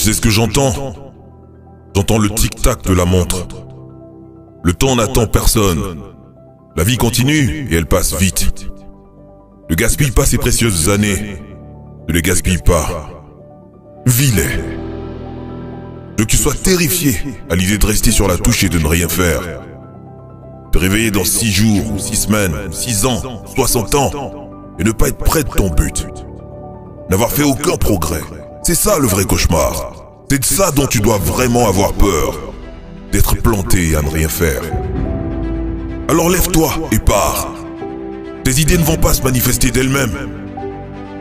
sais ce que j'entends? J'entends le tic-tac de la montre. Le temps n'attend personne. La vie continue et elle passe vite. Ne gaspille pas ces précieuses années. Ne les gaspille pas. Vis-les. Je veux que tu sois terrifié à l'idée de rester sur la touche et de ne rien faire. Te réveiller dans 6 jours, 6 semaines, 6 ans, 60 ans, et ne pas être près de ton but. N'avoir fait aucun progrès. C'est ça le vrai cauchemar. C'est de ça dont tu dois vraiment avoir peur. D'être planté et à ne rien faire. Alors lève-toi et pars. Tes idées ne vont pas se manifester d'elles-mêmes.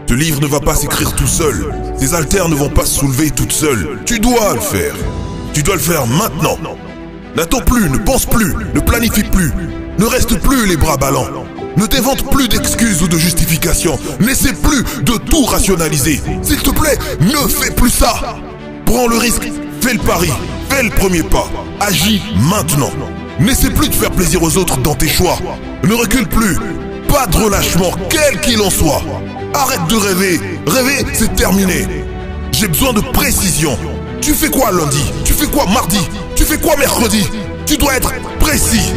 Ce livre ne va pas s'écrire tout seul. Ces haltères ne vont pas se soulever toutes seules. Tu dois le faire. Tu dois le faire maintenant. N'attends plus, ne pense plus, ne planifie plus. Ne reste plus les bras ballants. Ne t'invente plus d'excuses ou de justifications. N'essaie plus de tout rationaliser. S'il te plaît, ne fais plus ça. Prends le risque, fais le pari, fais le premier pas. Agis maintenant. N'essaie plus de faire plaisir aux autres dans tes choix. Ne recule plus. Pas de relâchement, quel qu'il en soit. Arrête de rêver. Rêver, c'est terminé. J'ai besoin de précision. Tu fais quoi lundi? Tu fais quoi mardi? Tu fais quoi mercredi? Tu dois être précis.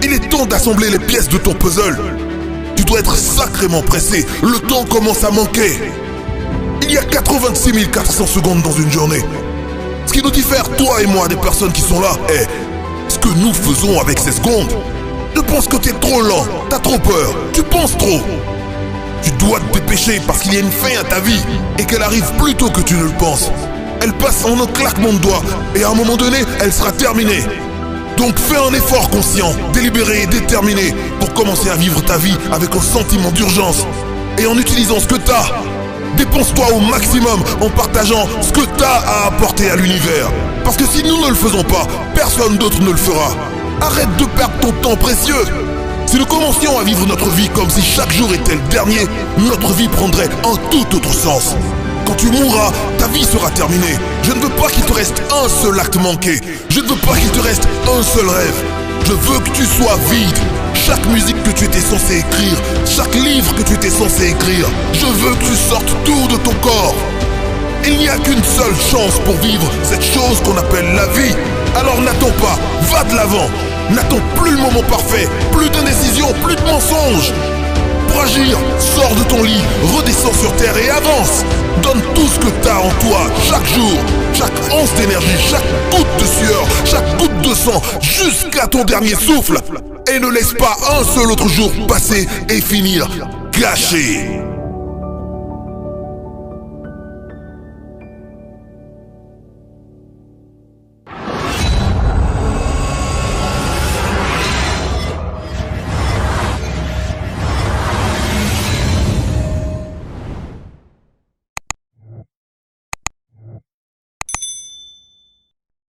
Il est temps d'assembler les pièces de ton puzzle. Tu dois être sacrément pressé. Le temps commence à manquer. Il y a 86 400 secondes dans une journée. Ce qui nous diffère, toi et moi, des personnes qui sont là, est ce que nous faisons avec ces secondes. Je pense que t'es trop lent, t'as trop peur, tu penses trop. Tu dois te dépêcher parce qu'il y a une fin à ta vie et qu'elle arrive plus tôt que tu ne le penses. Elle passe en un claquement de doigts et à un moment donné, elle sera terminée. Donc fais un effort conscient, délibéré et déterminé pour commencer à vivre ta vie avec un sentiment d'urgence et en utilisant ce que t'as. Dépense-toi au maximum en partageant ce que t'as à apporter à l'univers. Parce que si nous ne le faisons pas, personne d'autre ne le fera. Arrête de perdre ton temps précieux. Si nous commencions à vivre notre vie comme si chaque jour était le dernier, notre vie prendrait un tout autre sens. Quand tu mourras, ta vie sera terminée. Je ne veux pas qu'il te reste un seul acte manqué. Je ne veux pas qu'il te reste un seul rêve. Je veux que tu sois vide. Chaque musique que tu étais censé écrire, chaque livre que tu étais censé écrire, je veux que tu sortes tout de ton corps. Il n'y a qu'une seule chance pour vivre cette chose qu'on appelle la vie. Alors n'attends pas, va de l'avant. N'attends plus le moment parfait, plus d'indécision, plus de mensonges. Pour agir, sors de ton lit, redescends sur terre et avance. Donne tout ce que t'as en toi, chaque jour, chaque once d'énergie, chaque goutte de sueur, chaque goutte de sang, jusqu'à ton dernier souffle. Et ne laisse pas un seul autre jour passer et finir gâché.